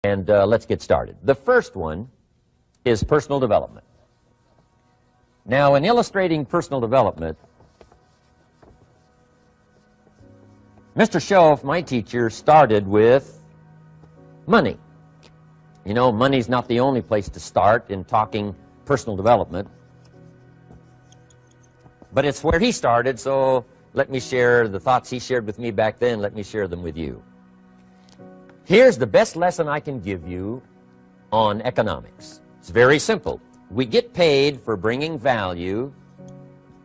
And let's get started. The first one is personal development. Now, in illustrating personal development, Mr. Schoaf, my teacher, started with money. You know, money's not the only place to start in talking personal development, but it's where he started, so let me share the thoughts he shared with me back then. Let me share them with you. Here's the best lesson I can give you on economics. It's very simple. We get paid for bringing value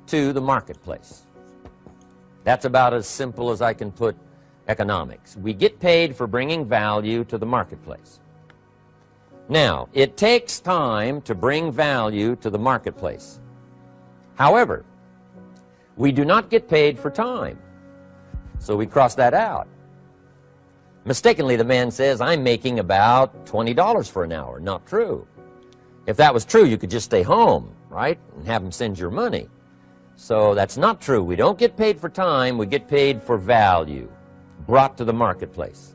to the marketplace. That's about as simple as I can put economics. We get paid for bringing value to the marketplace. Now, it takes time to bring value to the marketplace. However, we do not get paid for time, so we cross that out. Mistakenly, the man says, I'm making about $20 for an hour. Not true. If that was true, you could just stay home, right, and have him send your money. So that's not true. We don't get paid for time. We get paid for value brought to the marketplace.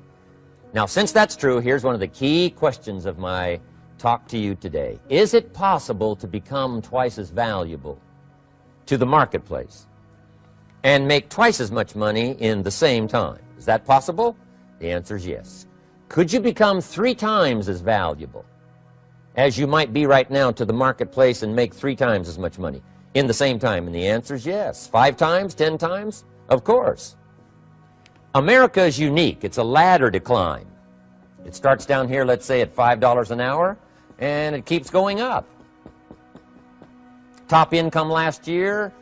Now, since that's true, here's one of the key questions of my talk to you today. Is it possible to become twice as valuable to the marketplace and make twice as much money in the same time? Is that possible? The answer is yes. Could you become 3 times as valuable as you might be right now to the marketplace and make 3 times as much money in the same time? And the answer is yes. 5 times, 10 times? Of course. America is unique. It's a ladder to climb. It starts down here, let's say, at $5 an hour, and it keeps going up. Top income last year,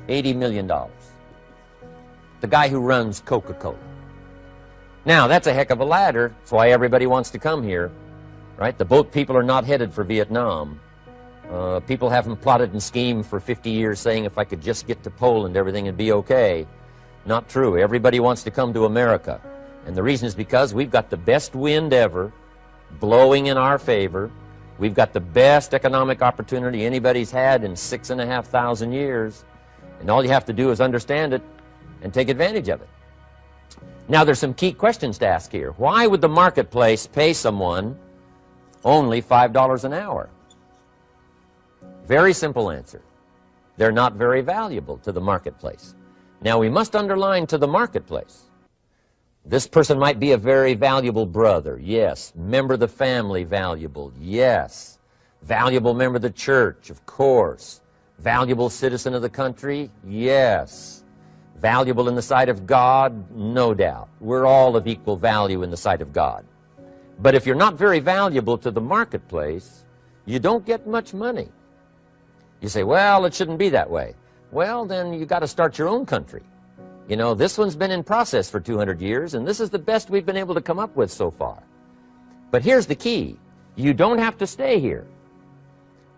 $80 million. The guy who runs Coca-Cola. Now, that's a heck of a ladder. That's why everybody wants to come here, right? The boat people are not headed for Vietnam. People haven't plotted and schemed for 50 years saying if I could just get to Poland, everything would be okay. Not true. Everybody wants to come to America. And the reason is because we've got the best wind ever blowing in our favor. We've got the best economic opportunity anybody's had in 6,500 years. And all you have to do is understand it and take advantage of it. Now, there's some key questions to ask here. Why would the marketplace pay someone only $5 an hour? Very simple answer. They're not very valuable to the marketplace. Now, we must underline to the marketplace. This person might be a very valuable brother, yes. Member of the family, valuable, yes. Valuable member of the church, of course. Valuable citizen of the country, yes. Valuable in the sight of God, no doubt. We're all of equal value in the sight of God. But if you're not very valuable to the marketplace, you don't get much money. You say, well, it shouldn't be that way. Well, then you got to start your own country. You know, this one's been in process for 200 years, and this is the best we've been able to come up with so far. But here's the key. You don't have to stay here.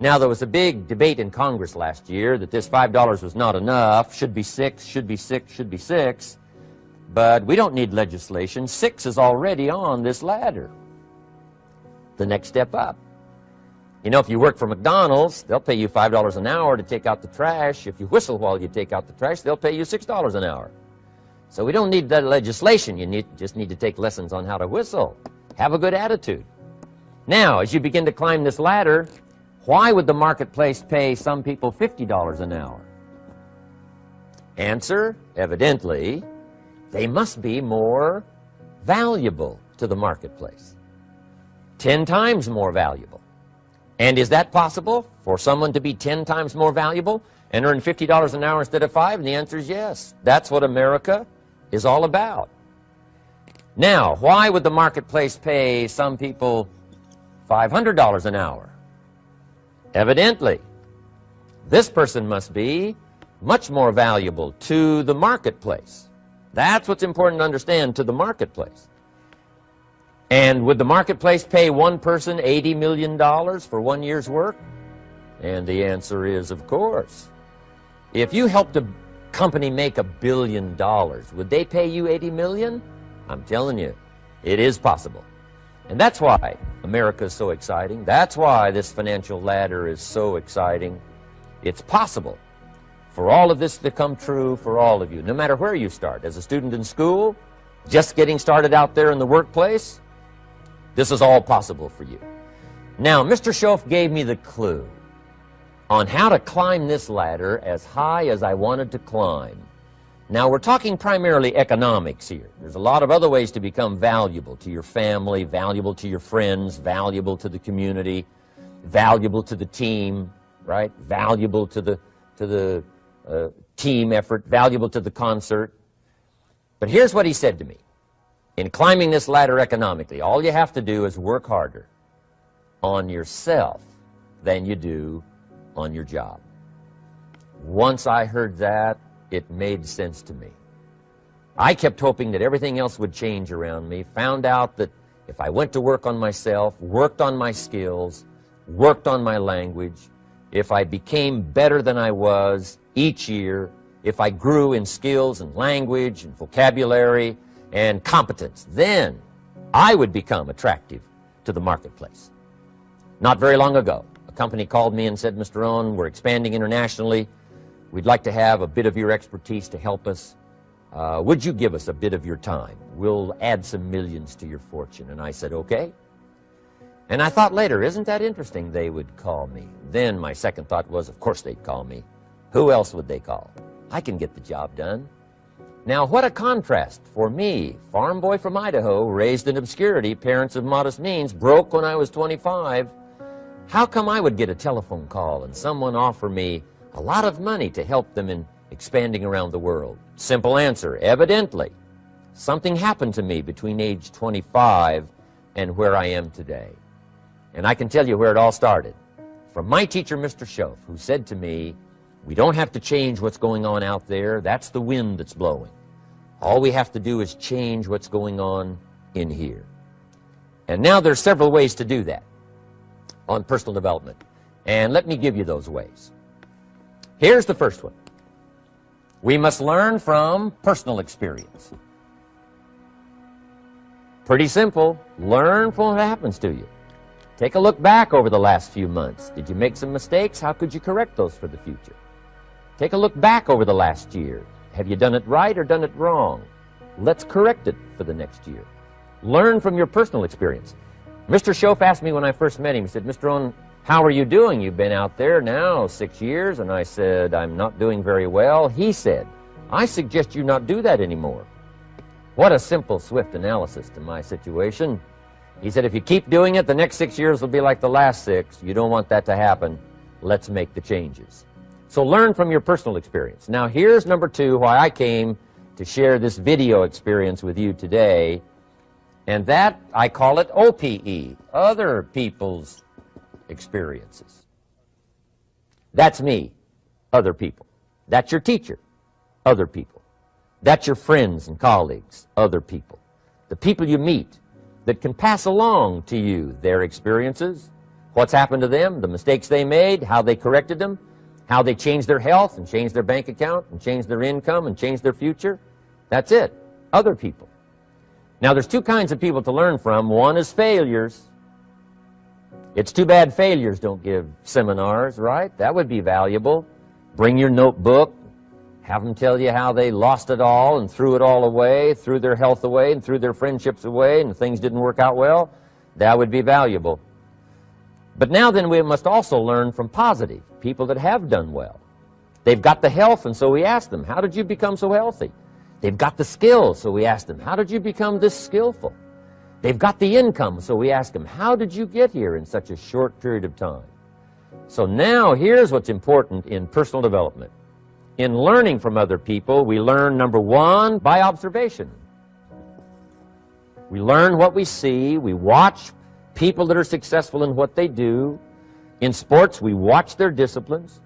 Now, there was a big debate in Congress last year that this $5 was not enough, should be 6, should be 6, should be 6. But we don't need legislation. 6 is already on this ladder. The next step up. You know, if you work for McDonald's, they'll pay you $5 an hour to take out the trash. If you whistle while you take out the trash, they'll pay you $6 an hour. So we don't need that legislation. You just need to take lessons on how to whistle. Have a good attitude. Now, as you begin to climb this ladder, why would the marketplace pay some people $50 an hour? Answer, evidently, they must be more valuable to the marketplace. 10 times more valuable. And is that possible for someone to be 10 times more valuable and earn $50 an hour instead of 5? And the answer is yes. That's what America is all about. Now, why would the marketplace pay some people $500 an hour? Evidently, this person must be much more valuable to the marketplace. That's what's important to understand, to the marketplace. And would the marketplace pay one person $80 million for 1 year's work? And the answer is, of course. If you helped a company make $1 billion, would they pay you $80 million? I'm telling you, it is possible. And that's why America is so exciting. That's why this financial ladder is so exciting. It's possible for all of this to come true for all of you, no matter where you start. As a student in school, just getting started out there in the workplace, This is all possible for you. Now, Mr. Schoaf gave me the clue on how to climb this ladder as high as I wanted to climb. Now, we're talking primarily economics here. There's a lot of other ways to become valuable to your family, valuable to your friends, valuable to the community, valuable to the team, right? Valuable to the team effort, valuable to the concert. But here's what he said to me. In climbing this ladder economically, all you have to do is work harder on yourself than you do on your job. Once I heard that, it made sense to me. I kept hoping that everything else would change around me, found out that if I went to work on myself, worked on my skills, worked on my language, if I became better than I was each year, if I grew in skills and language and vocabulary and competence, then I would become attractive to the marketplace. Not very long ago, a company called me and said, Mr. Rohn, we're expanding internationally. We'd like to have a bit of your expertise to help us. Would you give us a bit of your time? We'll add some millions to your fortune. And I said, okay. And I thought later, isn't that interesting they would call me? Then my second thought was, of course they'd call me. Who else would they call? I can get the job done. Now, what a contrast for me, farm boy from Idaho, raised in obscurity, parents of modest means, broke when I was 25. How come I would get a telephone call and someone offer me a lot of money to help them in expanding around the world? Simple answer, evidently. Something happened to me between age 25 and where I am today. And I can tell you where it all started. From my teacher, Mr. Schoaf, who said to me, we don't have to change what's going on out there. That's the wind that's blowing. All we have to do is change what's going on in here. And now there's several ways to do that on personal development. And let me give you those ways. Here's the first one. We must learn from personal experience. Pretty simple. Learn from what happens to you. Take a look back over the last few months. Did you make some mistakes? How could you correct those for the future? Take a look back over the last year. Have you done it right or done it wrong? Let's correct it for the next year. Learn from your personal experience. Mr. Schoaf asked me when I first met him, he said, Mr. Rohn, how are you doing? You've been out there now 6 years. And I said, I'm not doing very well. He said, I suggest you not do that anymore. What a simple, swift analysis to my situation. He said, if you keep doing it, the next 6 years will be like the last 6. You don't want that to happen. Let's make the changes. So learn from your personal experience. Now here's number 2, why I came to share this video experience with you today. And that, I call it OPE, other people's experiences. That's me, other people. That's your teacher, other people. That's your friends and colleagues, other people. The people you meet that can pass along to you their experiences, what's happened to them, the mistakes they made, how they corrected them, how they changed their health and changed their bank account and changed their income and changed their future. That's it, other people. Now there's 2 kinds of people to learn from. One is failures. It's too bad failures don't give seminars, right? That would be valuable. Bring your notebook, have them tell you how they lost it all and threw it all away, threw their health away and threw their friendships away and things didn't work out well. That would be valuable. But now then we must also learn from positive, people that have done well. They've got the health, and so we ask them, how did you become so healthy? They've got the skills, so we ask them, how did you become this skillful? They've got the income, so we ask them, how did you get here in such a short period of time? So now here's what's important in personal development. In learning from other people, we learn, number 1, by observation. We learn what we see. We watch people that are successful in what they do. In sports, we watch their disciplines.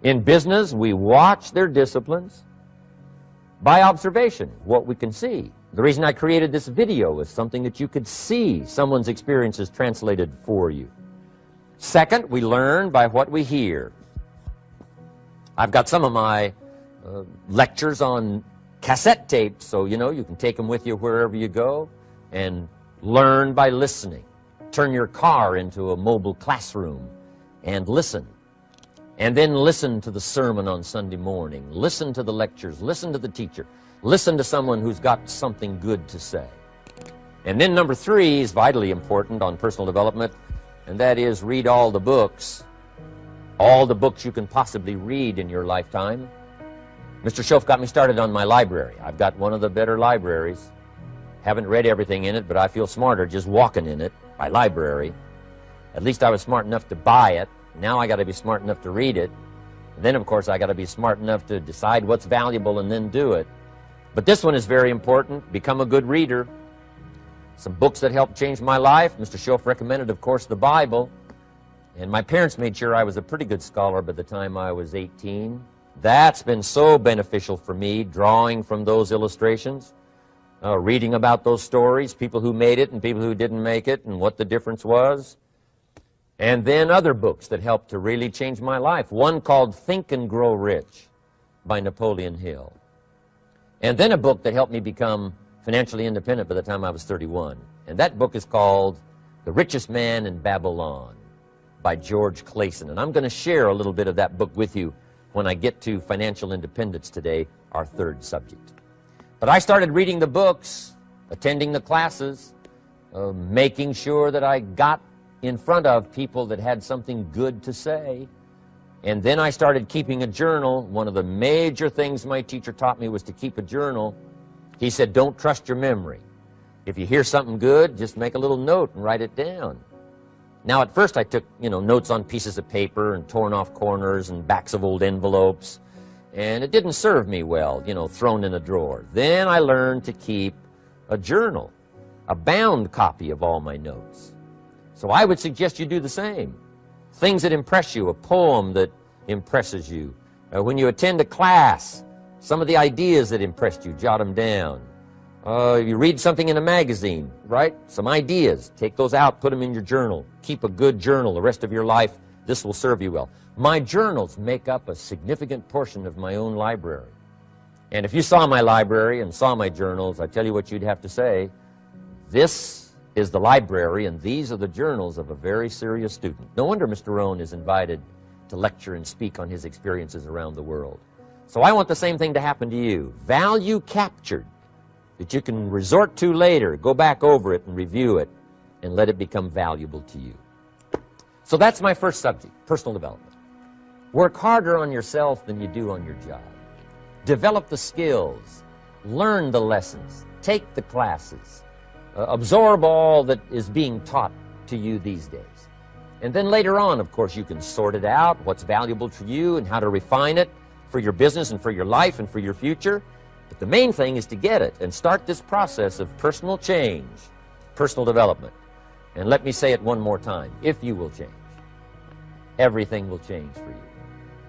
In business, we watch their disciplines. By observation, what we can see. The reason I created this video was something that you could see someone's experiences translated for you. Second, we learn by what we hear. I've got some of my lectures on cassette tapes, so you can take them with you wherever you go and learn by listening. Turn your car into a mobile classroom and listen. And then listen to the sermon on Sunday morning. Listen to the lectures. Listen to the teacher. Listen to someone who's got something good to say. And then number 3 is vitally important on personal development, and that is read all the books you can possibly read in your lifetime. Mr. Schoaf got me started on my library. I've got one of the better libraries. Haven't read everything in it, but I feel smarter just walking in it, my library. At least I was smart enough to buy it. Now I got to be smart enough to read it. And then, of course, I got to be smart enough to decide what's valuable and then do it. But this one is very important. Become a good reader. Some books that helped change my life. Mr. Schoaf recommended, of course, the Bible. And my parents made sure I was a pretty good scholar by the time I was 18. That's been so beneficial for me, drawing from those illustrations, reading about those stories, people who made it and people who didn't make it, and what the difference was. And then other books that helped to really change my life. One called Think and Grow Rich by Napoleon Hill. And then a book that helped me become financially independent by the time I was 31. And that book is called The Richest Man in Babylon by George Clason. And I'm going to share a little bit of that book with you when I get to financial independence today, our 3rd subject. But I started reading the books, attending the classes, making sure that I got in front of people that had something good to say. And then I started keeping a journal. One of the major things my teacher taught me was to keep a journal. He said, don't trust your memory. If you hear something good, just make a little note and write it down. Now, at first I took, notes on pieces of paper and torn off corners and backs of old envelopes. And it didn't serve me well, thrown in a drawer. Then I learned to keep a journal, a bound copy of all my notes. So I would suggest you do the same. Things that impress you, a poem that impresses you. When you attend a class, some of the ideas that impressed you, jot them down. You read something in a magazine, right? Some ideas. Take those out, put them in your journal. Keep a good journal the rest of your life. This will serve you well. My journals make up a significant portion of my own library. And if you saw my library and saw my journals, I tell you what you'd have to say. This is the library, and these are the journals of a very serious student. No wonder Mr. Rohn is invited to lecture and speak on his experiences around the world. So I want the same thing to happen to you. Value captured that you can resort to later, go back over it and review it, and let it become valuable to you. So that's my first subject, personal development. Work harder on yourself than you do on your job. Develop the skills, learn the lessons, take the classes, absorb all that is being taught to you these days. And then later on, of course, you can sort it out, what's valuable to you and how to refine it for your business and for your life and for your future. But the main thing is to get it and start this process of personal change, personal development. And let me say it one more time. If you will change, everything will change for you.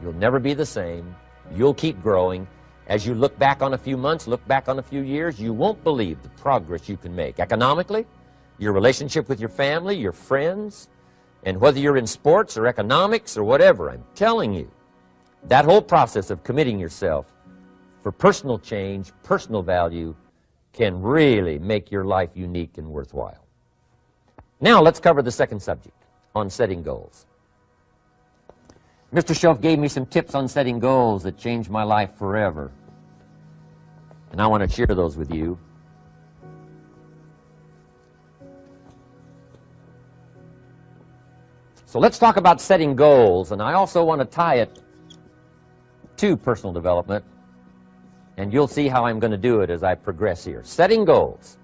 You'll never be the same. You'll keep growing. As you look back on a few months, look back on a few years, you won't believe the progress you can make. Economically, your relationship with your family, your friends, and whether you're in sports or economics or whatever, I'm telling you, that whole process of committing yourself for personal change, personal value, can really make your life unique and worthwhile. Now let's cover the second subject, on setting goals. Mr. Schoaf gave me some tips on setting goals that changed my life forever. And I want to share those with you. So let's talk about setting goals, and I also want to tie it to personal development, and you'll see how I'm going to do it as I progress here. Setting goals.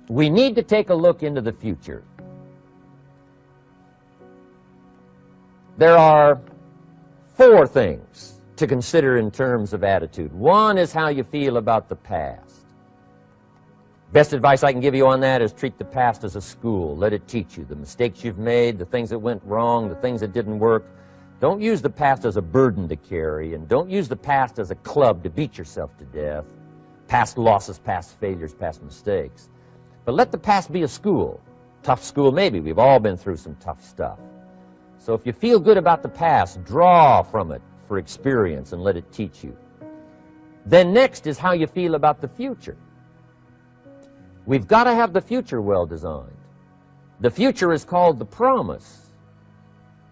We need to take a look into the future. There are 4 things to consider in terms of attitude. One is how you feel about the past. Best advice I can give you on that is treat the past as a school. Let it teach you the mistakes you've made, the things that went wrong, the things that didn't work. Don't use the past as a burden to carry, and don't use the past as a club to beat yourself to death. Past losses, past failures, past mistakes. But let the past be a school. Tough school maybe. We've all been through some tough stuff. So if you feel good about the past, draw from it for experience and let it teach you. Then next is how you feel about the future. We've got to have the future well designed. The future is called the promise.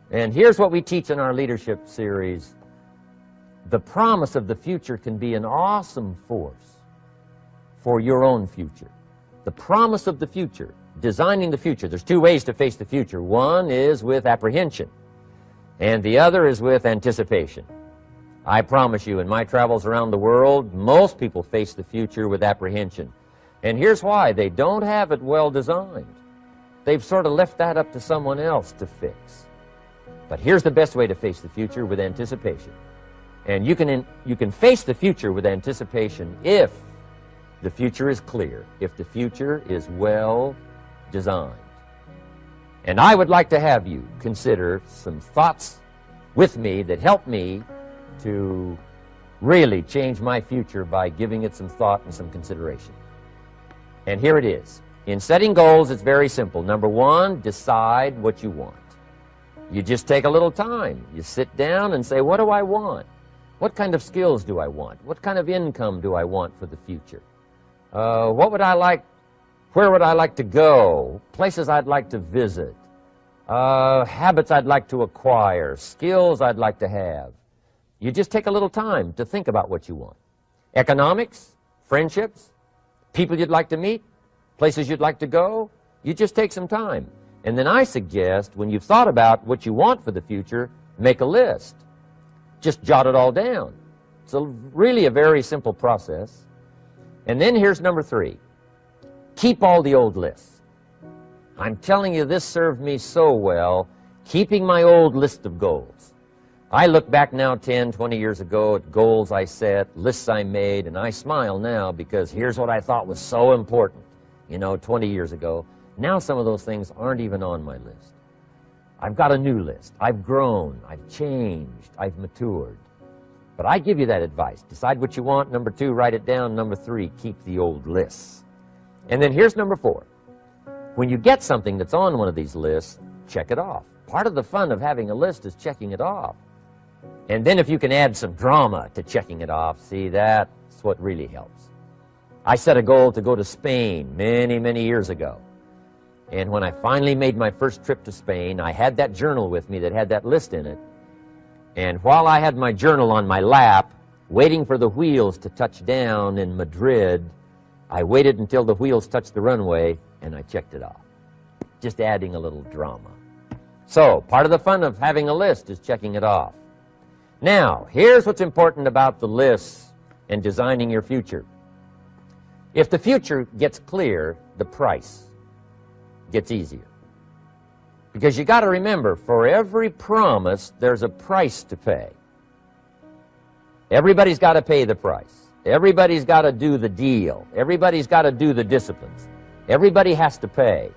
And here's what we teach in our leadership series. The promise of the future can be an awesome force for your own future. The promise of the future, designing the future. There's two ways to face the future. One is with apprehension, and the other is with anticipation. I promise you, in my travels around the world, most people face the future with apprehension. And here's why. They don't have it well designed. They've sort of left that up to someone else to fix. But here's the best way to face the future, with anticipation. And you can face the future with anticipation if the future is clear, if the future is well designed. And I would like to have you consider some thoughts with me that help me to really change my future by giving it some thought and some consideration. And here it is. In setting goals, it's very simple. Number one, decide what you want. You just take a little time. You sit down and say, what do I want? What kind of skills do I want? What kind of income do I want for the future? What would I like? Where would I like to go? Places I'd like to visit. Habits I'd like to acquire. Skills I'd like to have. You just take a little time to think about what you want. Economics, friendships, people you'd like to meet, places you'd like to go. You just take some time. And then I suggest, when you've thought about what you want for the future, make a list. Just jot it all down. It's really a very simple process. And then here's number three. Keep all the old lists. I'm telling you, this served me so well, keeping my old list of goals. I look back now 10, 20 years ago at goals I set, lists I made, and I smile now because here's what I thought was so important, 20 years ago. Now some of those things aren't even on my list. I've got a new list. I've grown. I've changed. I've matured. But I give you that advice. Decide what you want. Number two, write it down. Number three, keep the old lists. And then here's number four. When you get something that's on one of these lists, check it off. Part of the fun of having a list is checking it off. And then if you can add some drama to checking it off, see, that's what really helps. I set a goal to go to Spain many, many years ago. And when I finally made my first trip to Spain, I had that journal with me that had that list in it. And while I had my journal on my lap, waiting for the wheels to touch down in Madrid, I waited until the wheels touched the runway, and I checked it off. Just adding a little drama. So, part of the fun of having a list is checking it off. Now, here's what's important about the lists and designing your future. If the future gets clear, the price gets easier. Because you got to remember, for every promise, there's a price to pay. Everybody's got to pay the price. Everybody's got to do the deal. Everybody's got to do the disciplines. Everybody has to pay.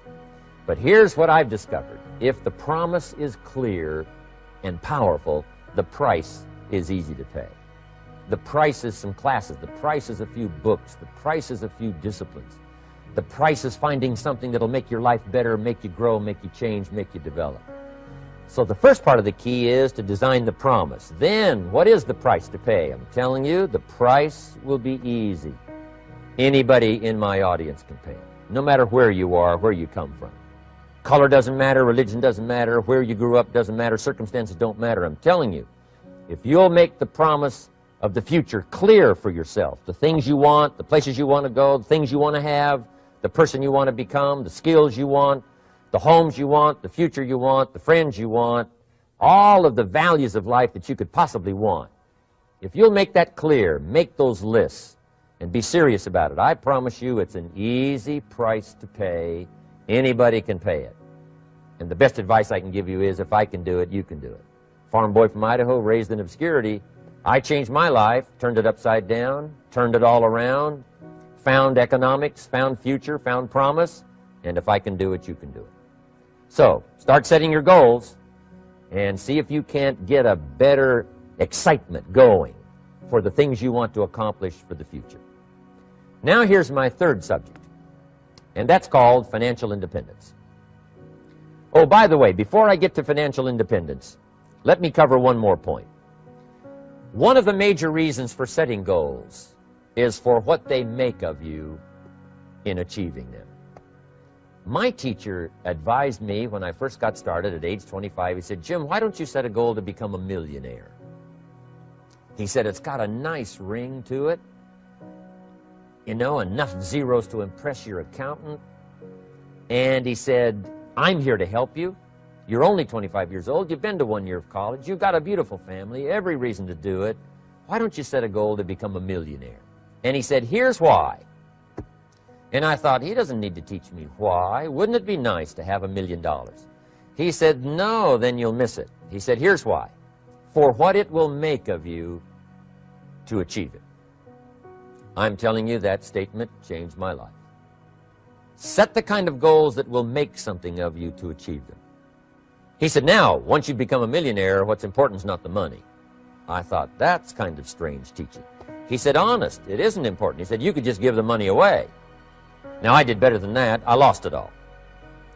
But here's what I've discovered. If the promise is clear and powerful, the price is easy to pay. The price is some classes. The price is a few books. The price is a few disciplines. The price is finding something that'll make your life better, make you grow, make you change, make you develop. So the first part of the key is to design the promise. Then, what is the price to pay? I'm telling you, the price will be easy. Anybody in my audience can pay it, no matter where you are, where you come from. Color doesn't matter, religion doesn't matter, where you grew up doesn't matter, circumstances don't matter. I'm telling you, if you'll make the promise of the future clear for yourself, the things you want, the places you want to go, the things you want to have, the person you want to become, the skills you want, the homes you want, the future you want, the friends you want, all of the values of life that you could possibly want. If you'll make that clear, make those lists, and be serious about it, I promise you it's an easy price to pay. Anybody can pay it. And the best advice I can give you is, if I can do it, you can do it. Farm boy from Idaho, raised in obscurity, I changed my life, turned it upside down, turned it all around, found economics, found future, found promise, and if I can do it, you can do it. So, start setting your goals and see if you can't get a better excitement going for the things you want to accomplish for the future. Now here's my third subject, and that's called financial independence. Oh, by the way, before I get to financial independence, let me cover one more point. One of the major reasons for setting goals is for what they make of you in achieving them. My teacher advised me when I first got started at age 25, he said, Jim, why don't you set a goal to become a millionaire? He said, it's got a nice ring to it. you know, enough zeros to impress your accountant. And he said, I'm here to help you. You're only 25 years old. You've been to 1 year of college. You've got a beautiful family, every reason to do it. Why don't you set a goal to become a millionaire? And he said, here's why. And I thought, he doesn't need to teach me why. Wouldn't it be nice to have $1 million? He said, no, then you'll miss it. He said, here's why. For what it will make of you to achieve it. I'm telling you, that statement changed my life. Set the kind of goals that will make something of you to achieve them. He said, now, once you become a millionaire, what's important is not the money. I thought, that's kind of strange teaching. He said, honest, it isn't important. He said, you could just give the money away. Now, I did better than that. I lost it all.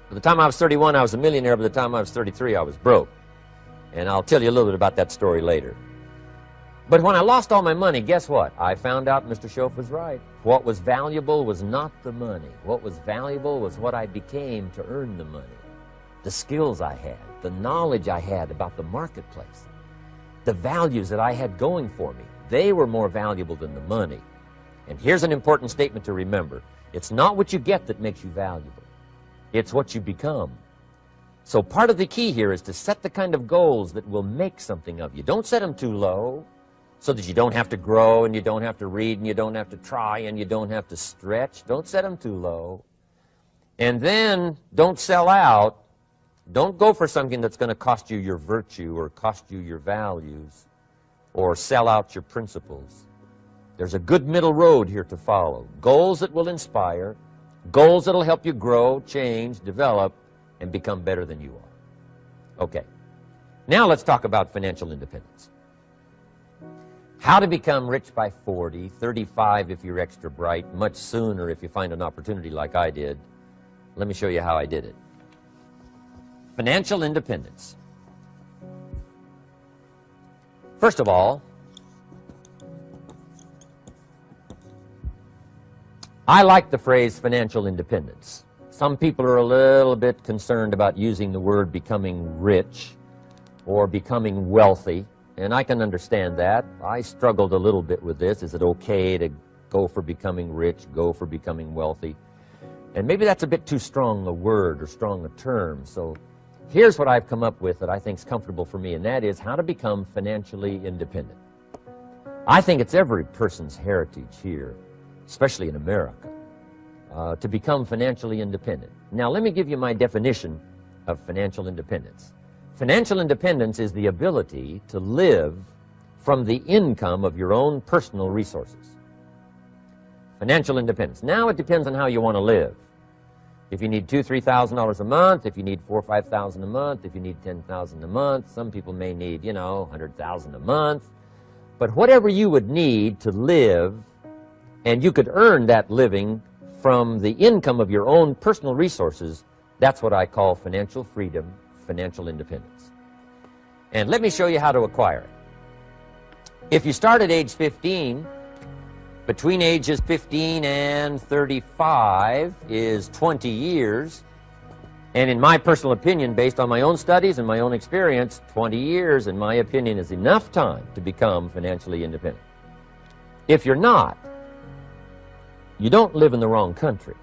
By the time I was 31, I was a millionaire. By the time I was 33, I was broke. And I'll tell you a little bit about that story later. But when I lost all my money, guess what? I found out Mr. Schoaf was right. What was valuable was not the money. What was valuable was what I became to earn the money. The skills I had, the knowledge I had about the marketplace, the values that I had going for me. They were more valuable than the money. And here's an important statement to remember. It's not what you get that makes you valuable. It's what you become. So part of the key here is to set the kind of goals that will make something of you. Don't set them too low so that you don't have to grow and you don't have to read and you don't have to try and you don't have to stretch. Don't set them too low. And then don't sell out. Don't go for something that's going to cost you your virtue or cost you your values or sell out your principles. There's a good middle road here to follow. Goals that will inspire, goals that will help you grow, change, develop, and become better than you are. Okay. Now let's talk about financial independence. How to become rich by 40, 35 if you're extra bright, much sooner if you find an opportunity like I did. Let me show you how I did it. Financial independence. First of all, I like the phrase financial independence. Some people are a little bit concerned about using the word becoming rich or becoming wealthy, and I can understand that. I struggled a little bit with this. Is it okay to go for becoming rich, go for becoming wealthy? And maybe that's a bit too strong a word or strong a term. So here's what I've come up with that I think is comfortable for me, and that is how to become financially independent. I think it's every person's heritage here, especially in America, to become financially independent. Now, let me give you my definition of financial independence. Financial independence is the ability to live from the income of your own personal resources. Financial independence. Now, it depends on how you want to live. If you need $2,000, $3,000 a month, if you need $4,000 or $5,000 a month, if you need $10,000 a month, some people may need, $100,000 a month. But whatever you would need to live, and you could earn that living from the income of your own personal resources, that's what I call financial freedom, financial independence. And let me show you how to acquire it. If you start at age 15, between ages 15 and 35 is 20 years. And in my personal opinion, based on my own studies and my own experience, 20 years, in my opinion, is enough time to become financially independent. If you're not, you don't live in the wrong country.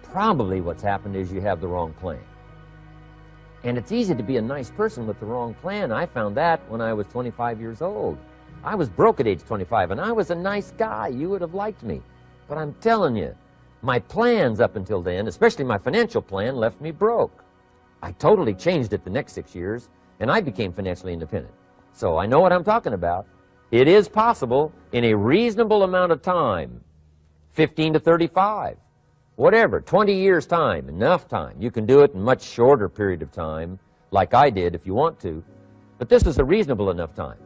Probably what's happened is you have the wrong plan. And it's easy to be a nice person with the wrong plan. I found that when I was 25 years old. I was broke at age 25, and I was a nice guy. You would have liked me. But I'm telling you, my plans up until then, especially my financial plan, left me broke. I totally changed it the next 6 years, and I became financially independent. So I know what I'm talking about. It is possible in a reasonable amount of time, 15 to 35, whatever, 20 years' time, enough time. You can do it in a much shorter period of time, like I did if you want to. But this is a reasonable enough time.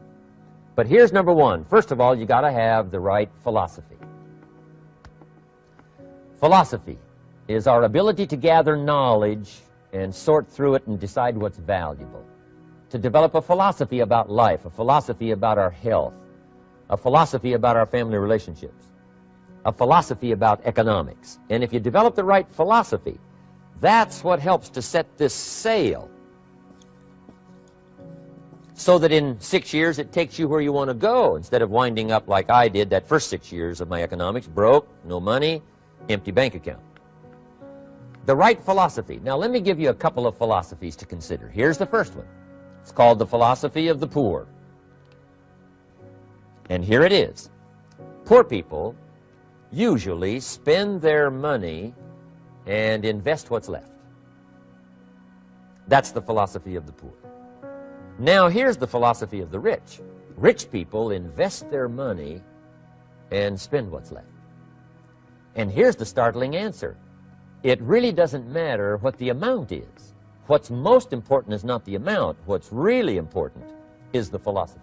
But here's number one. First of all, you got to have the right philosophy. Philosophy is our ability to gather knowledge and sort through it and decide what's valuable. To develop a philosophy about life, a philosophy about our health, a philosophy about our family relationships, a philosophy about economics. And if you develop the right philosophy, that's what helps to set this sail. so that in 6 years it takes you where you want to go, instead of winding up like I did that first 6 years of my economics, broke, no money, empty bank account. The right philosophy. Now let me give you a couple of philosophies to consider. Here's the first one. It's called the philosophy of the poor. And here it is. Poor people usually spend their money and invest what's left. That's the philosophy of the poor. Now here's the philosophy of the rich. Rich people invest their money and spend what's left. And here's the startling answer. It really doesn't matter what the amount is. What's most important is not the amount. What's really important is the philosophy.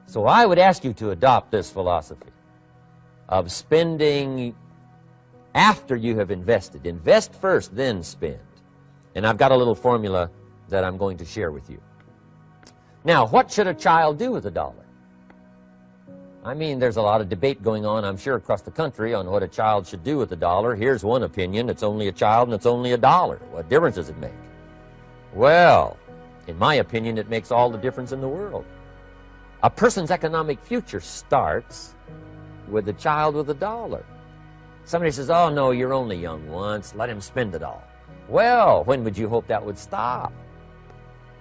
So I would ask you to adopt this philosophy of spending after you have invested. Invest first, then spend. And I've got a little formula that I'm going to share with you. Now, what should a child do with a dollar? I mean, there's a lot of debate going on, I'm sure, across the country on what a child should do with a dollar. Here's one opinion. It's only a child and it's only a dollar. What difference does it make? Well, in my opinion, it makes all the difference in the world. A person's economic future starts with a child with a dollar. Somebody says, oh, no, you're only young once. Let him spend it all. Well, when would you hope that would stop?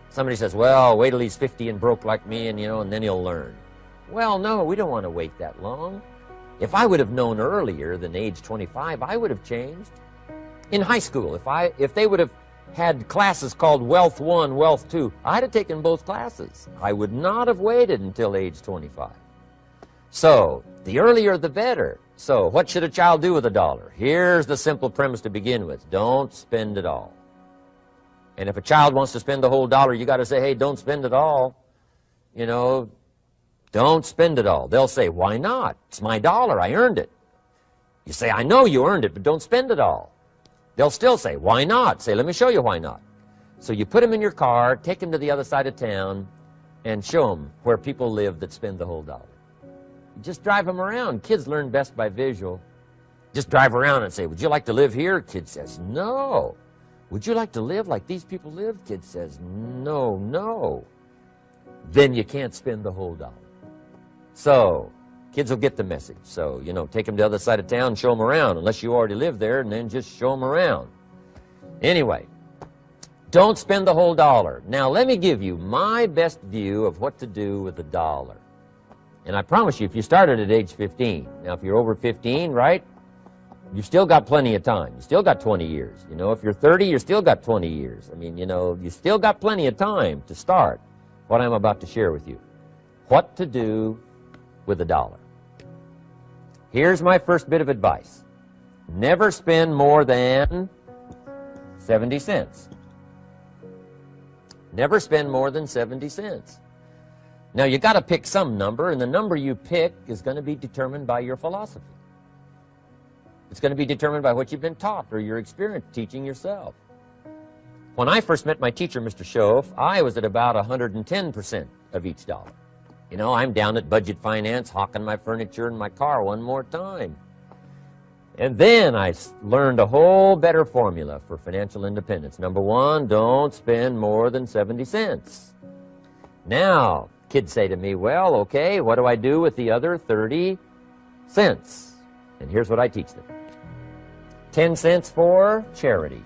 Somebody says, well, wait till he's 50 and broke like me, and, and then he'll learn. Well, no, we don't want to wait that long. If I would have known earlier than age 25, I would have changed. In high school, if they would have had classes called Wealth 1, Wealth 2, I'd have taken both classes. I would not have waited until age 25. So, the earlier the better. So, what should a child do with a dollar? Here's the simple premise to begin with. Don't spend it all. And if a child wants to spend the whole dollar, you got to say, hey, don't spend it all. Don't spend it all. They'll say, why not? It's my dollar. I earned it. You say, I know you earned it, but don't spend it all. They'll still say, why not? Say, let me show you why not. So you put them in your car, take them to the other side of town, and show them where people live that spend the whole dollar. You just drive them around. Kids learn best by visual. Just drive around and say, would you like to live here? Kid says, no. Would you like to live like these people live? Kid says, no, no. Then you can't spend the whole dollar. So, kids will get the message. So, take them to the other side of town, show them around, unless you already live there, and then just show them around. Anyway, don't spend the whole dollar. Now, let me give you my best view of what to do with a dollar. And I promise you, if you started at age 15, now if you're over 15, right, you've still got plenty of time. You still got 20 years. If you're 30, you still got 20 years. I mean, you still got plenty of time to start what I'm about to share with you. What to do with a dollar. Here's my first bit of advice. Never spend more than 70 cents. Never spend more than 70 cents. Now, you got to pick some number, and the number you pick is going to be determined by your philosophy. It's going to be determined by what you've been taught or your experience teaching yourself. When I first met my teacher, Mr. Schoaf, I was at about 110% of each dollar. I'm down at Budget Finance, hawking my furniture and my car one more time. And then I learned a whole better formula for financial independence. Number one, don't spend more than 70 cents. Now, kids say to me, well, okay, what do I do with the other 30 cents? And here's what I teach them. 10 cents for charity.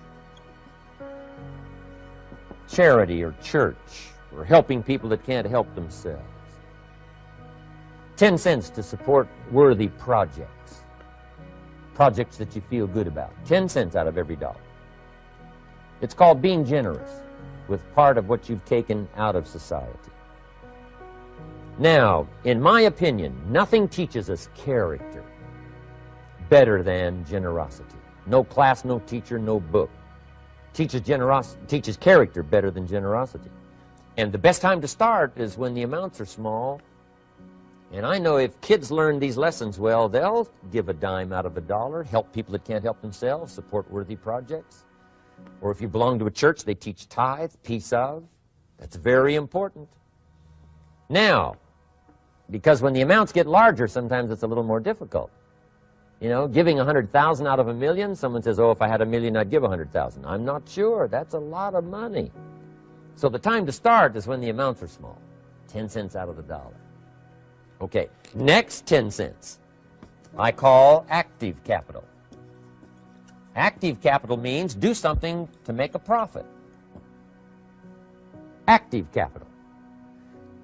Charity or church, or helping people that can't help themselves. 10 cents to support worthy projects. Projects that you feel good about. 10 cents out of every dollar. It's called being generous with part of what you've taken out of society. Now, in my opinion, nothing teaches us character better than generosity. No class, no teacher, no book teaches character better than generosity. And the best time to start is when the amounts are small. And I know if kids learn these lessons well, they'll give a dime out of a dollar, help people that can't help themselves, support worthy projects. Or if you belong to a church, they teach tithe, piece of. That's very important. Now, because when the amounts get larger, sometimes it's a little more difficult. Giving 100,000 out of a million, someone says, oh, if I had a million, I'd give 100,000. I'm not sure. That's a lot of money. So the time to start is when the amounts are small. 10 cents out of the dollar. Okay, next 10 cents I call active capital. Active capital means do something to make a profit. Active capital.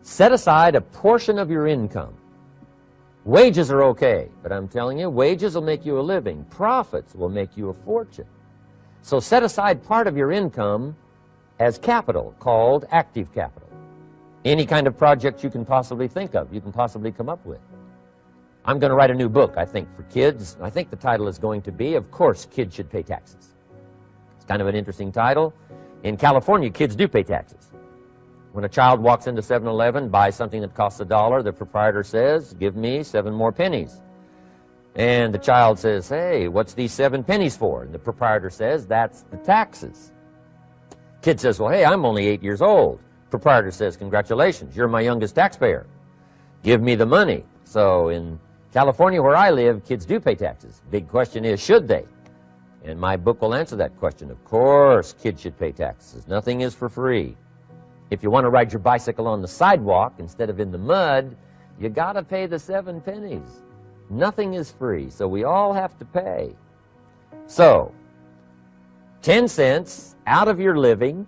Set aside a portion of your income. Wages are okay, but I'm telling you, wages will make you a living. Profits will make you a fortune. So set aside part of your income as capital, called active capital. Any kind of project you can possibly think of, you can possibly come up with. I'm going to write a new book, I think, for kids. I think the title is going to be, Of Course Kids Should Pay Taxes. It's kind of an interesting title. In California, kids do pay taxes. When a child walks into 7-Eleven, buys something that costs $1, the proprietor says, give me 7 more pennies. And the child says, hey, what's these 7 pennies for? And the proprietor says, that's the taxes. Kid says, well, hey, I'm only 8 years old. Proprietor says, congratulations, you're my youngest taxpayer. Give me the money. So in California, where I live, kids do pay taxes. Big question is, should they? And my book will answer that question. Of course, kids should pay taxes. Nothing is for free. If you want to ride your bicycle on the sidewalk instead of in the mud, you got to pay the 7 pennies. Nothing is free, so we all have to pay. So, 10 cents out of your living,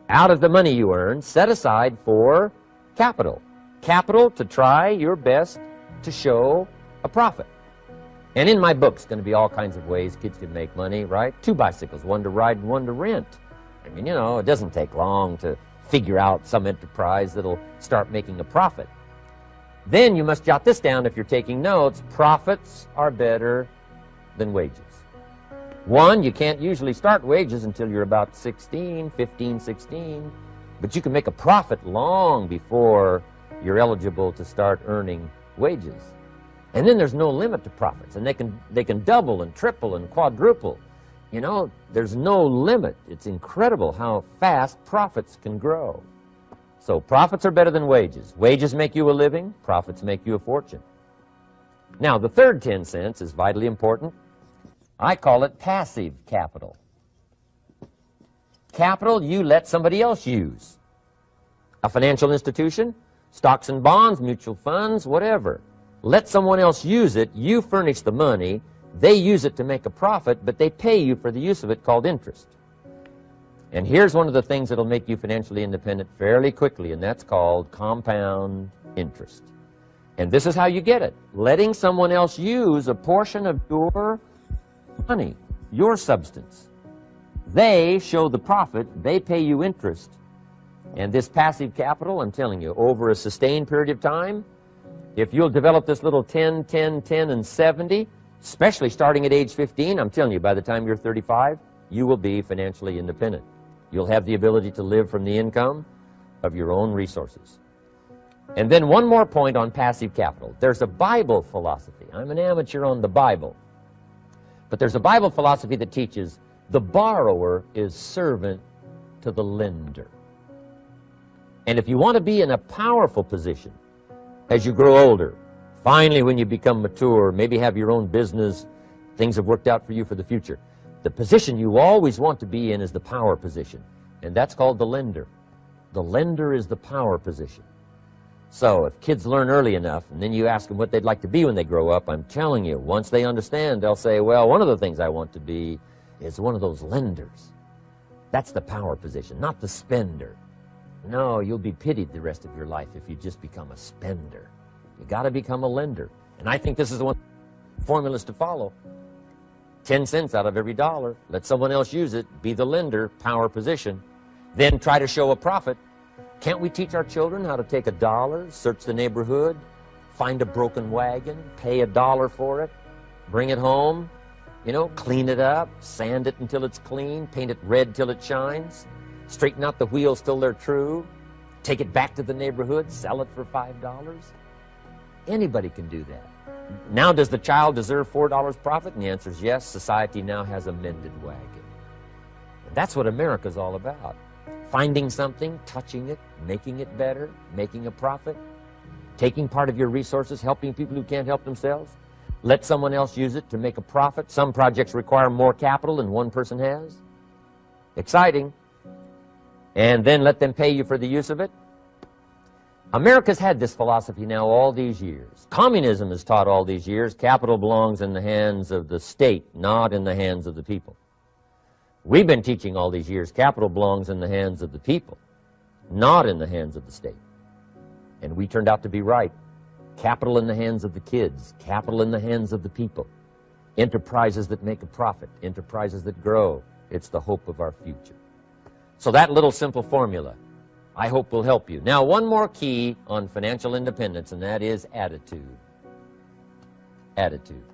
out of the money you earn, set aside for capital. Capital to try your best to show a profit. And in my book, it's going to be all kinds of ways kids can make money, right? 2 bicycles, one to ride and one to rent. I mean, you know, it doesn't take long to figure out some enterprise that'll start making a profit. Then you must jot this down if you're taking notes. Profits are better than wages. 1, you can't usually start wages until you're about 16, 15, 16, but you can make a profit long before you're eligible to start earning wages. And then there's no limit to profits, and they can double and triple and quadruple. You know, there's no limit. It's incredible how fast profits can grow. So profits are better than wages. Wages make you a living. Profits make you a fortune. Now, the third 10 cents is vitally important. I call it passive capital. Capital you let somebody else use. A financial institution, stocks and bonds, mutual funds, whatever. Let someone else use it. You furnish the money. They use it to make a profit, but they pay you for the use of it, called interest. And here's one of the things that'll make you financially independent fairly quickly, and that's called compound interest. And this is how you get it. Letting someone else use a portion of your money, your substance. They show the profit, they pay you interest. And this passive capital, I'm telling you, over a sustained period of time, if you'll develop this little 10, 10, 10, and 70, especially starting at age 15, I'm telling you, by the time you're 35, you will be financially independent. You'll have the ability to live from the income of your own resources. And then one more point on passive capital. There's a Bible philosophy. I'm an amateur on the Bible. But there's a Bible philosophy that teaches the borrower is servant to the lender. And if you want to be in a powerful position as you grow older, finally when you become mature, maybe have your own business, things have worked out for you for the future, the position you always want to be in is the power position. And that's called the lender. The lender is the power position. So if kids learn early enough, and then you ask them what they'd like to be when they grow up, I'm telling you, once they understand, they'll say, well, one of the things I want to be is one of those lenders. That's the power position, not the spender. No, you'll be pitied the rest of your life if you just become a spender. You got to become a lender. And I think this is the one formulas to follow. 10 cents out of every dollar. Let someone else use it. Be the lender, power position. Then try to show a profit. Can't we teach our children how to take $1, search the neighborhood, find a broken wagon, pay $1 for it, bring it home, you know, clean it up, sand it until it's clean, paint it red till it shines, straighten out the wheels till they're true, take it back to the neighborhood, sell it for $5? Anybody can do that. Now, does the child deserve $4 profit? And the answer is yes. Society now has a mended wagon. And that's what America's all about. Finding something, touching it, making it better, making a profit, taking part of your resources, helping people who can't help themselves. Let someone else use it to make a profit. Some projects require more capital than one person has. Exciting. and then let them pay you for the use of it? America's had this philosophy now all these years. Communism has taught all these years capital belongs in the hands of the state, not in the hands of the people. We've been teaching all these years capital belongs in the hands of the people, not in the hands of the state. And we turned out to be right. Capital in the hands of the kids, capital in the hands of the people. Enterprises that make a profit, enterprises that grow. It's the hope of our future. So that little simple formula, I hope, will help you. Now, one more key on financial independence, and that is attitude. Attitude.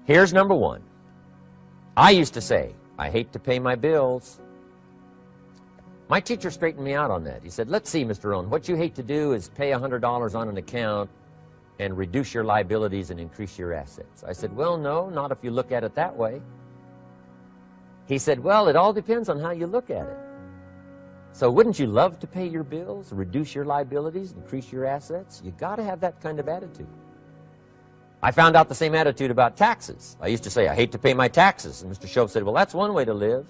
Here's number one. I used to say, I hate to pay my bills. My teacher straightened me out on that. He said, let's see, Mr. Rohn, what you hate to do is pay $100 on an account and reduce your liabilities and increase your assets. I said, well, no, not if you look at it that way. He said, well, it all depends on how you look at it. So wouldn't you love to pay your bills, reduce your liabilities, increase your assets? You got to have that kind of attitude. I found out the same attitude about taxes. I used to say, I hate to pay my taxes. And Mr. Shove said, well, that's one way to live.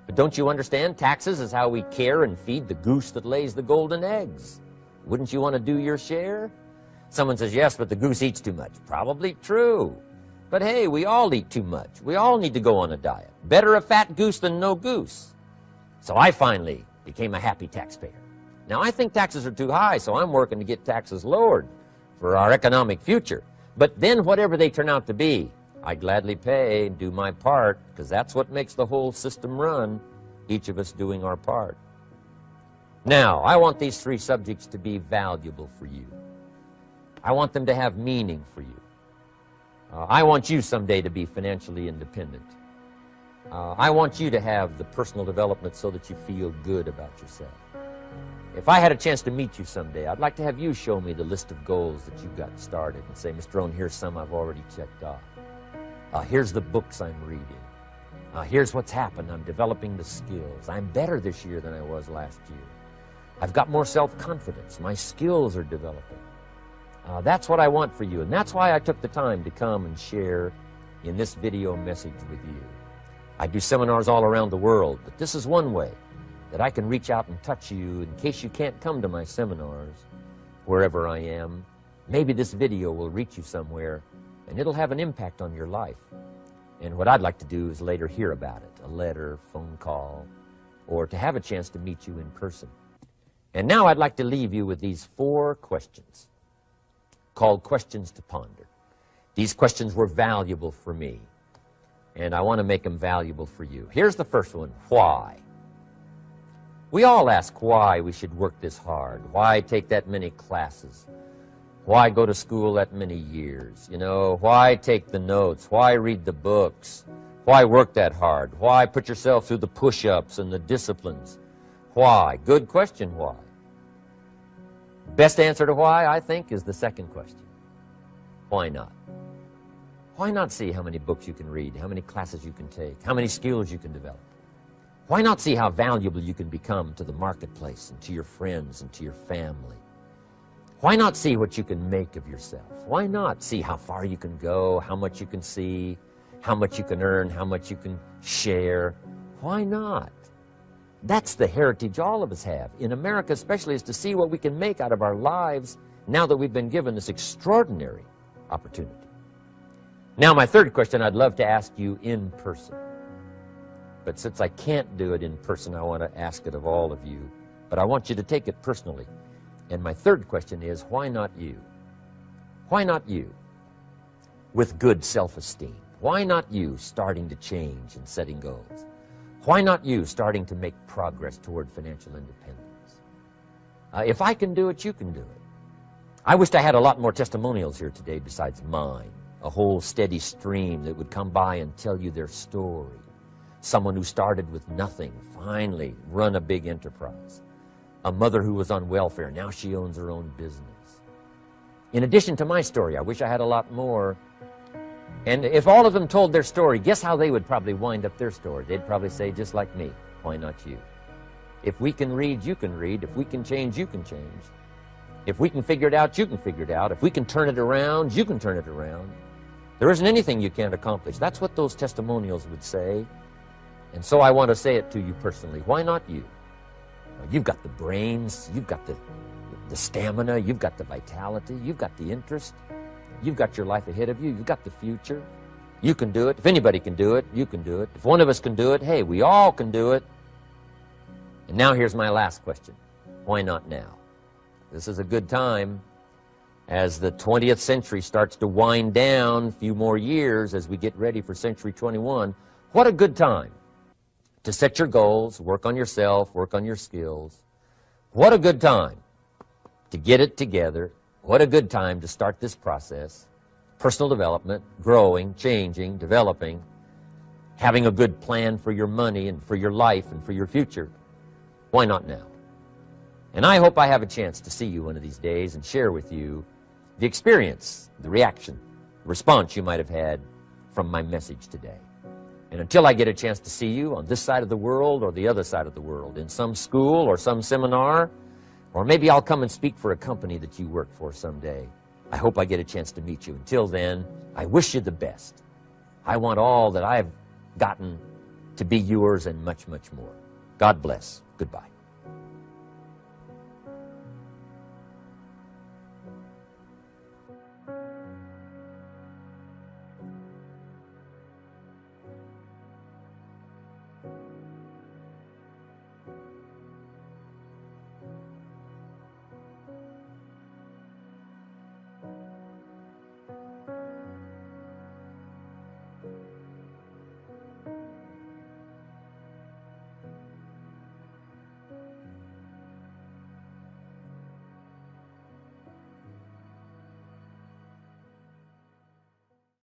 But don't you understand? Taxes is how we care and feed the goose that lays the golden eggs. Wouldn't you want to do your share? Someone says, yes, but the goose eats too much. Probably true. But hey, we all eat too much. We all need to go on a diet. Better a fat goose than no goose. So I finally became a happy taxpayer. Now, I think taxes are too high, so I'm working to get taxes lowered for our economic future. But then whatever they turn out to be, I gladly pay and do my part, because that's what makes the whole system run, each of us doing our part. Now, I want these three subjects to be valuable for you. I want them to have meaning for you. I want you someday to be financially independent. I want you to have the personal development so that you feel good about yourself. If I had a chance to meet you someday, I'd like to have you show me the list of goals that you got started and say, Mr. Rohn, here's some I've already checked off. Here's the books I'm reading. Here's what's happened. I'm developing the skills. I'm better this year than I was last year. I've got more self-confidence. My skills are developing. That's what I want for you, and that's why I took the time to come and share in this video message with you. I do seminars all around the world, but this is one way that I can reach out and touch you in case you can't come to my seminars, wherever I am. Maybe this video will reach you somewhere, and it'll have an impact on your life. And what I'd like to do is later hear about it, a letter, phone call, or to have a chance to meet you in person. And now I'd like to leave you with these 4 questions called questions to ponder. These questions were valuable for me, and I want to make them valuable for you. Here's the first one, why? We all ask why we should work this hard. Why take that many classes? Why go to school that many years? You know, why take the notes? Why read the books? Why work that hard? Why put yourself through the push-ups and the disciplines? Why? Good question, why? Best answer to why, I think, is the second question. Why not? Why not see how many books you can read, how many classes you can take, how many skills you can develop? Why not see how valuable you can become to the marketplace and to your friends and to your family? Why not see what you can make of yourself? Why not see how far you can go, how much you can see, how much you can earn, how much you can share? Why not? That's the heritage all of us have, in America especially, is to see what we can make out of our lives now that we've been given this extraordinary opportunity. Now, my third question I'd love to ask you in person. But since I can't do it in person, I want to ask it of all of you. But I want you to take it personally. And my third question is, why not you? Why not you with good self-esteem? Why not you starting to change and setting goals? Why not you starting to make progress toward financial independence? If I can do it, you can do it. I wished I had a lot more testimonials here today besides mine. A whole steady stream that would come by and tell you their story. Someone who started with nothing, finally run a big enterprise. A mother who was on welfare, now she owns her own business. In addition to my story, I wish I had a lot more. And if all of them told their story, guess how they would probably wind up their story? They'd probably say, just like me, why not you? If we can read, you can read. If we can change, you can change. If we can figure it out, you can figure it out. If we can turn it around, you can turn it around. There isn't anything you can't accomplish. That's what those testimonials would say. And so I want to say it to you personally. Why not you? You've got the brains, you've got the stamina, you've got the vitality, you've got the interest, you've got your life ahead of you, you've got the future. You can do it. If anybody can do it, you can do it. If one of us can do it, hey, we all can do it. And now here's my last question. Why not now? This is a good time as the 20th century starts to wind down, a few more years as we get ready for century 21. What a good time to set your goals, work on yourself, work on your skills. What a good time to get it together. What a good time to start this process. Personal development, growing, changing, developing, having a good plan for your money and for your life and for your future. Why not now? And I hope I have a chance to see you one of these days and share with you the experience, the reaction, the response you might have had from my message today. And until I get a chance to see you on this side of the world or the other side of the world, in some school or some seminar, or maybe I'll come and speak for a company that you work for someday, I hope I get a chance to meet you. Until then, I wish you the best. I want all that I've gotten to be yours and much, much more. God bless. Goodbye.